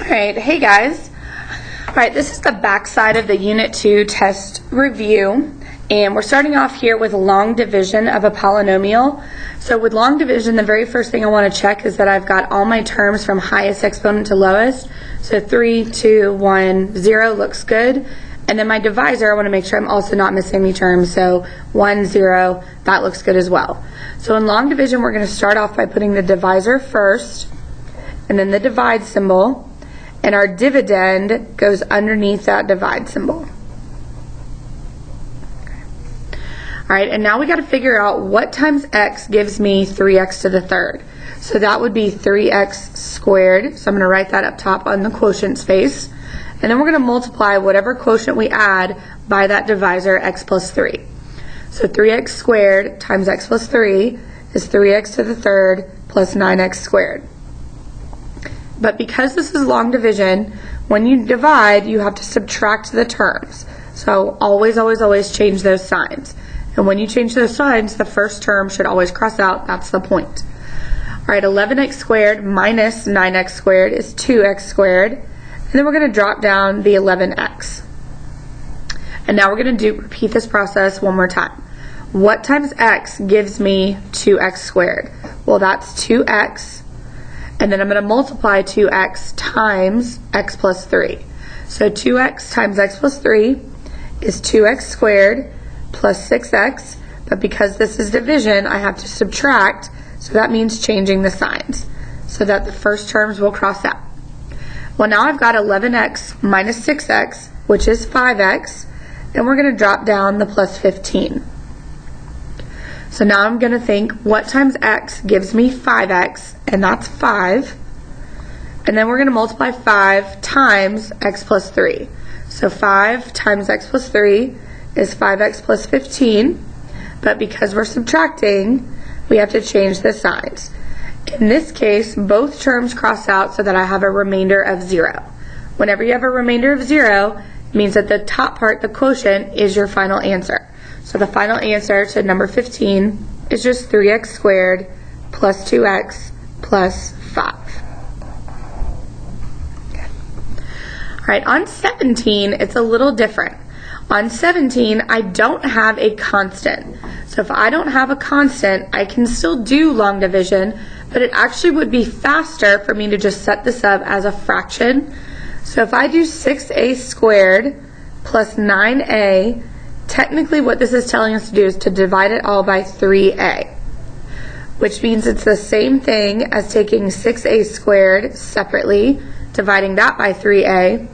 Alright, hey guys. Alright, this is the back side of the Unit 2 test review, and we're starting off here with long division of a polynomial. So with long division, the very first thing I want to check is that I've got all my terms from highest exponent to lowest. So 3, 2, 1, 0 looks good. And then my divisor, I want to make sure I'm also not missing any terms. So 1, 0, that looks good as well. So in long division, we're going to start off by putting the divisor first, and then the divide symbol, and our dividend goes underneath that divide symbol. Alright, and now we got to figure out what times x gives me 3x to the third. So that would be 3x squared. So I'm going to write that up top on the quotient space. And then we're going to multiply whatever quotient we add by that divisor, x plus 3. So 3x squared times x plus 3 is 3x to the third plus 9x squared. But because this is long division, when you divide, you have to subtract the terms. So always, always, always change those signs. And when you change those signs, the first term should always cross out. That's the point. All right, 11x squared minus 9x squared is 2x squared. And then we're going to drop down the 11x. And now we're going to repeat this process one more time. What times x gives me 2x squared? Well, that's 2x. And then I'm going to multiply 2x times x plus 3. So 2x times x plus 3 is 2x squared plus 6x. But because this is division, I have to subtract. So that means changing the signs so that the first terms will cross out. Well, now I've got 11x minus 6x, which is 5x. And we're going to drop down the plus 15. So now I'm going to think, what times x gives me 5x, and that's 5. And then we're going to multiply 5 times x plus 3. So 5 times x plus 3 is 5x plus 15. But because we're subtracting, we have to change the signs. In this case, both terms cross out so that I have a remainder of 0. Whenever you have a remainder of 0, it means that the top part, the quotient, is your final answer. So the final answer to number 15 is just 3x squared plus 2x plus 5. Okay. All right, on 17, it's a little different. On 17, I don't have a constant. So if I don't have a constant, I can still do long division, but it actually would be faster for me to just set this up as a fraction. So if I do 6a squared plus 9a, technically what this is telling us to do is to divide it all by 3a, which means it's the same thing as taking 6a squared separately, dividing that by 3a,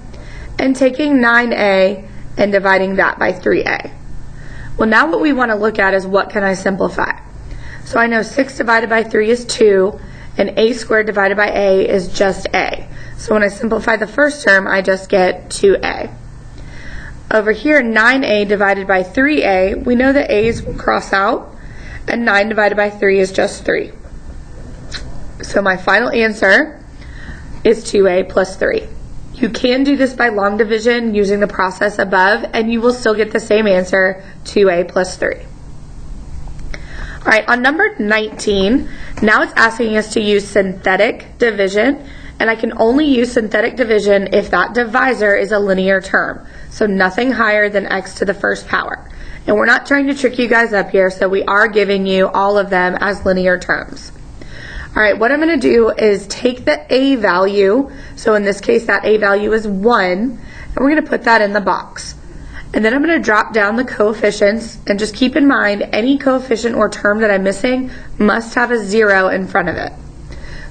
and taking 9a and dividing that by 3a. Well, now what we want to look at is what can I simplify. So I know 6 divided by 3 is 2, and a squared divided by a is just a. So when I simplify the first term, I just get 2a. Over here, 9a divided by 3a, we know that a's will cross out, and 9 divided by 3 is just 3. So my final answer is 2a plus 3. You can do this by long division using the process above, and you will still get the same answer, 2a plus 3. All right, on number 19, now it's asking us to use synthetic division, and I can only use synthetic division if that divisor is a linear term. So nothing higher than x to the first power. And we're not trying to trick you guys up here, so we are giving you all of them as linear terms. All right, what I'm going to do is take the a value, so in this case that a value is 1, and we're going to put that in the box. And then I'm going to drop down the coefficients, and just keep in mind any coefficient or term that I'm missing must have a 0 in front of it.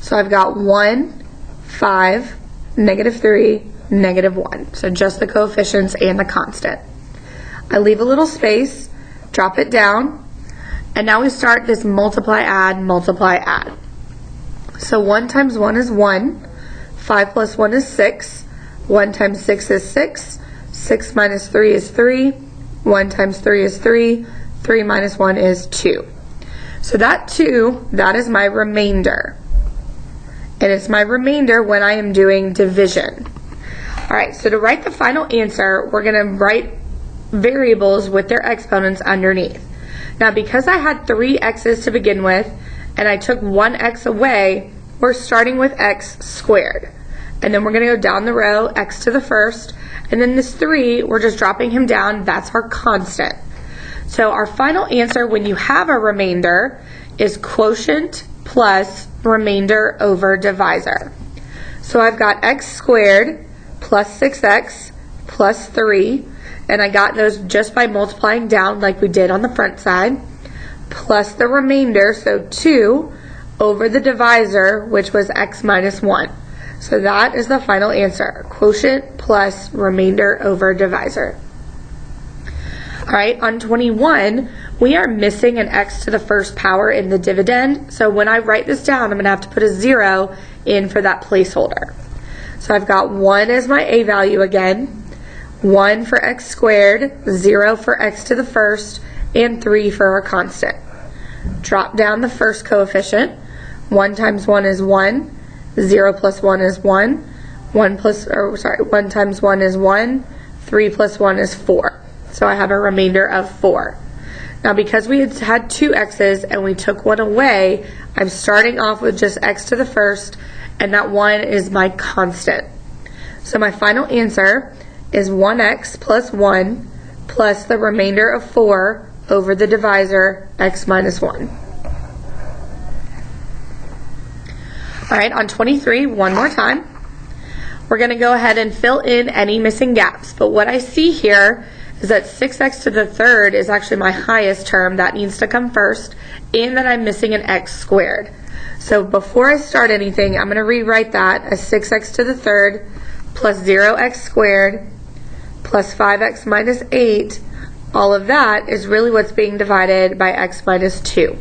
So I've got 1, 5, negative 3, negative 1. So just the coefficients and the constant. I leave a little space, drop it down, and now we start this multiply, add, multiply, add. So 1 times 1 is 1, 5 plus 1 is 6, 1 times 6 is 6, 6 minus 3 is 3, 1 times 3 is 3, 3 minus 1 is 2. So that 2, that is my remainder. And it's my remainder when I am doing division. All right, so to write the final answer, we're going to write variables with their exponents underneath. Now, because I had 3 x's to begin with, and I took 1 x away, we're starting with x squared. and then we're going to go down the row, x to the first, and then this 3, we're just dropping him down. That's our constant. So our final answer when you have a remainder is quotient plus remainder over divisor. So I've got x squared plus 6x plus 3, and I got those just by multiplying down like we did on the front side, plus the remainder, so 2, over the divisor, which was x minus 1. So that is the final answer, quotient plus remainder over divisor. All right, on 21, we are missing an x to the first power in the dividend. So when I write this down, I'm going to have to put a 0 in for that placeholder. So I've got 1 as my a value again, 1 for x squared, 0 for x to the first, and 3 for our constant. Drop down the first coefficient. 1 times 1 is 1, 0 plus 1 is 1, 1 times 1 is 1, 3 plus 1 is 4. So I have a remainder of 4. Now because we had 2 x's and we took 1 away, I'm starting off with just x to the first, and that 1 is my constant. So my final answer is 1x plus 1 plus the remainder of 4 over the divisor, x minus 1. All right, on 23, one more time. We're going to go ahead and fill in any missing gaps. But what I see here is that 6x to the third is actually my highest term. That needs to come first, and that I'm missing an x squared. So before I start anything, I'm going to rewrite that as 6x to the third plus 0x squared plus 5x minus 8. All of that is really what's being divided by x minus 2.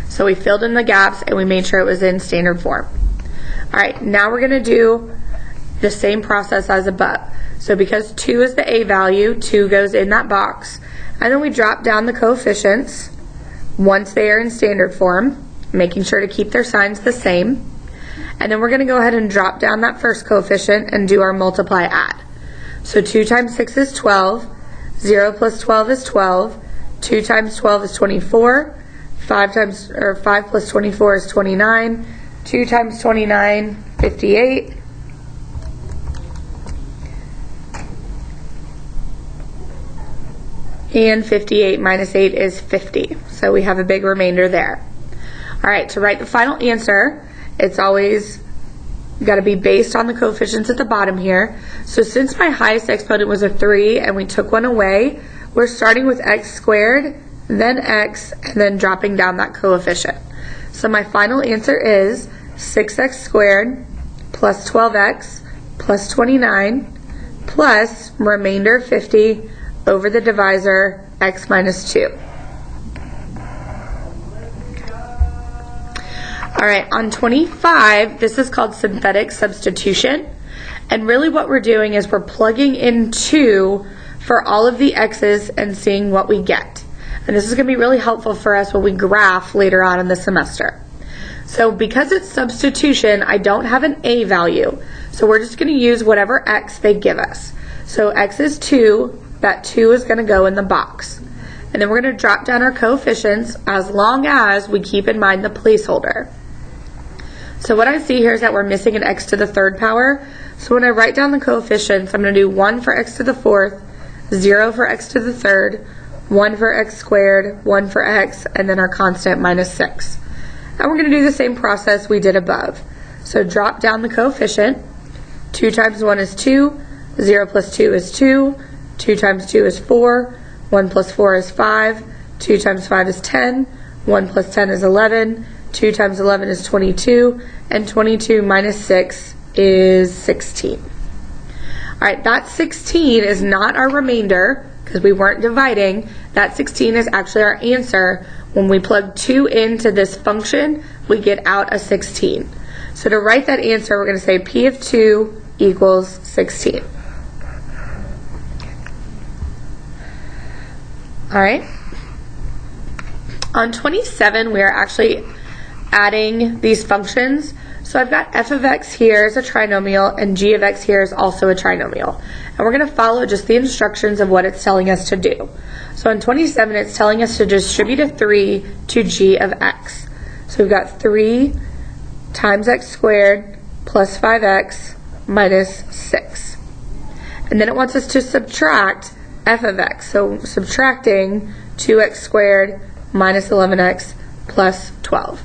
So we filled in the gaps and we made sure it was in standard form. All right, now we're going to do the same process as above. So because 2 is the a value, 2 goes in that box. And then we drop down the coefficients once they are in standard form, making sure to keep their signs the same. And then we're going to go ahead and drop down that first coefficient and do our multiply add. So 2 times 6 is 12, 0 plus 12 is 12, 2 times 12 is 24, 5 plus 24 is 29, 2 times 29, 58, and 58 minus 8 is 50. So we have a big remainder there. All right, to write the final answer, it's always got to be based on the coefficients at the bottom here. So since my highest exponent was a 3 and we took 1 away, we're starting with x squared, then x, and then dropping down that coefficient. So my final answer is 6x squared plus 12x plus 29 plus remainder 50 over the divisor, x minus 2. All right, on 25, this is called synthetic substitution. And really what we're doing is we're plugging in 2 for all of the x's and seeing what we get. And this is going to be really helpful for us when we graph later on in the semester. So because it's substitution, I don't have an a value. So we're just going to use whatever x they give us. So x is 2, that 2 is going to go in the box. And then we're going to drop down our coefficients as long as we keep in mind the placeholder. So what I see here is that we're missing an x to the third power. So when I write down the coefficients, I'm going to do 1 for x to the fourth, 0 for x to the third, 1 for x squared, 1 for x, and then our constant minus 6. And we're going to do the same process we did above. So drop down the coefficient. 2 times 1 is 2, 0 plus 2 is 2, 2 times 2 is 4, 1 plus 4 is 5, 2 times 5 is 10, 1 plus 10 is 11, 2 times 11 is 22, and 22 minus 6 is 16. All right, that 16 is not our remainder because we weren't dividing. That 16 is actually our answer. When we plug 2 into this function, we get out a 16. So to write that answer, we're going to say P of 2 equals 16. All right. On 27, we are actually adding these functions. So I've got f of x here is a trinomial and g of x here is also a trinomial. And we're going to follow just the instructions of what it's telling us to do. So on 27, it's telling us to distribute a 3 to g of x. So we've got 3 times x squared plus 5x minus 6. And then it wants us to subtract f of x. So subtracting 2x squared minus 11x plus 12.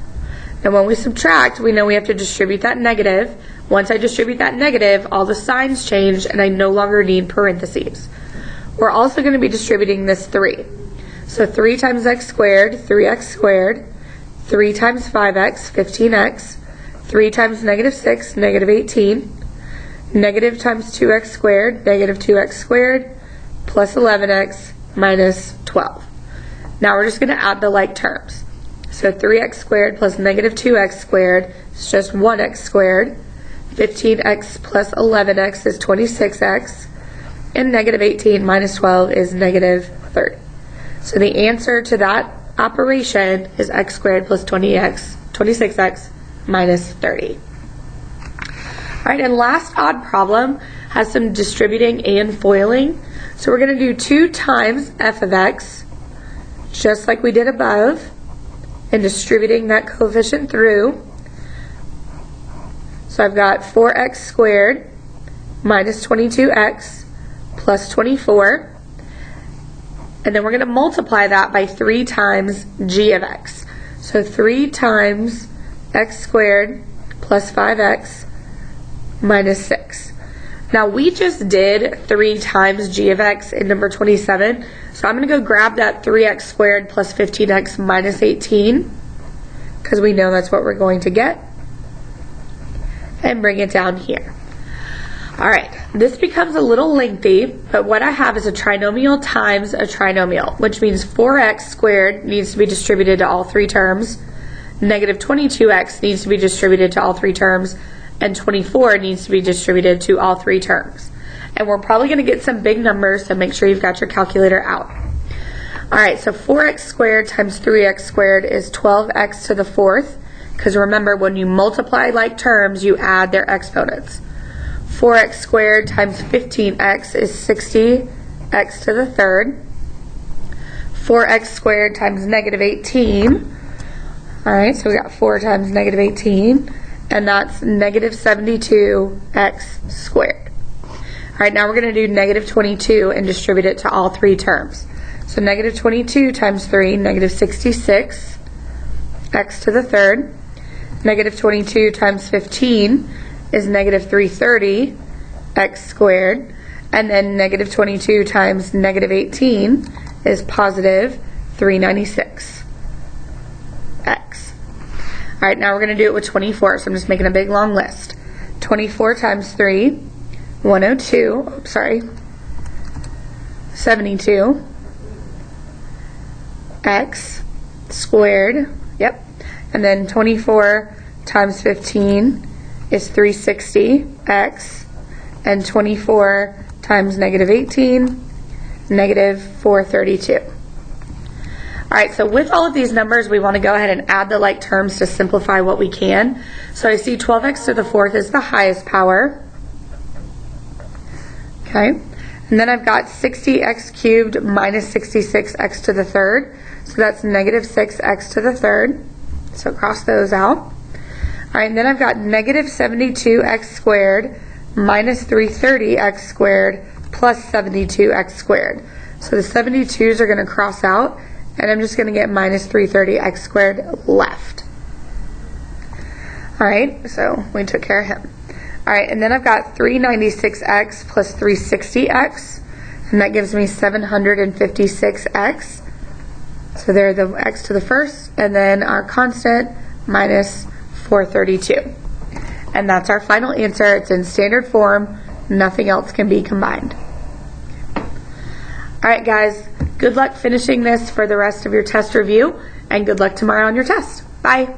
And when we subtract, we know we have to distribute that negative. Once I distribute that negative, all the signs change and I no longer need parentheses. We're also going to be distributing this 3. So 3 times x squared, 3x squared, 3 times 5x, 15x, 3 times negative 6, negative 18, negative times 2x squared, negative 2x squared, plus 11x minus 12. Now we're just going to add the like terms. So 3x squared plus negative 2x squared is just 1x squared. 15x plus 11x is 26x. And negative 18 minus 12 is negative 30. So the answer to that operation is x squared plus 26x minus 30. All right, and last odd problem has some distributing and foiling. So we're going to do 2 times f of x, just like we did above, and distributing that coefficient through. So I've got 4x squared minus 22x plus 24. And then we're going to multiply that by 3 times g of x. So 3 times x squared plus 5x minus 6. Now we just did 3 times g of x in number 27. So I'm going to go grab that 3x squared plus 15x minus 18, because we know that's what we're going to get, and bring it down here. All right, this becomes a little lengthy, but what I have is a trinomial times a trinomial, which means 4x squared needs to be distributed to all 3 terms, negative 22x needs to be distributed to all 3 terms, and 24 needs to be distributed to all 3 terms. And we're probably going to get some big numbers, so make sure you've got your calculator out. All right, so 4x squared times 3x squared is 12x to the 4th, because remember, when you multiply like terms, you add their exponents. 4x squared times 15x is 60x to the 3rd. 4x squared times negative 18. All right, so we got 4 times negative 18, and that's negative 72x squared. All right, now we're going to do negative 22 and distribute it to all 3 terms. So negative 22 times 3, negative 66, x to the 3rd. Negative 22 times 15 is negative 330, x squared. And then negative 22 times negative 18 is positive 396, x. All right, now we're going to do it with 24, so I'm just making a big long list. 24 times 3, 102, 72, x squared, yep. And then 24 times 15 is 360, x. And 24 times negative 18, negative 432. All right, so with all of these numbers, we want to go ahead and add the like terms to simplify what we can. So I see 12x to the 4th is the highest power. Okay, and then I've got 60x cubed minus 66x to the 3rd. So that's negative 6x to the 3rd. So cross those out. All right, and then I've got negative 72x squared minus 330x squared plus 72x squared. So the 72s are going to cross out, and I'm just going to get minus 330x squared left. All right, so we took care of him. All right, and then I've got 396x plus 360x, and that gives me 756x. So there, the x to the 1st, and then our constant minus 432. And that's our final answer. It's in standard form. Nothing else can be combined. All right, guys, good luck finishing this for the rest of your test review, and good luck tomorrow on your test. Bye.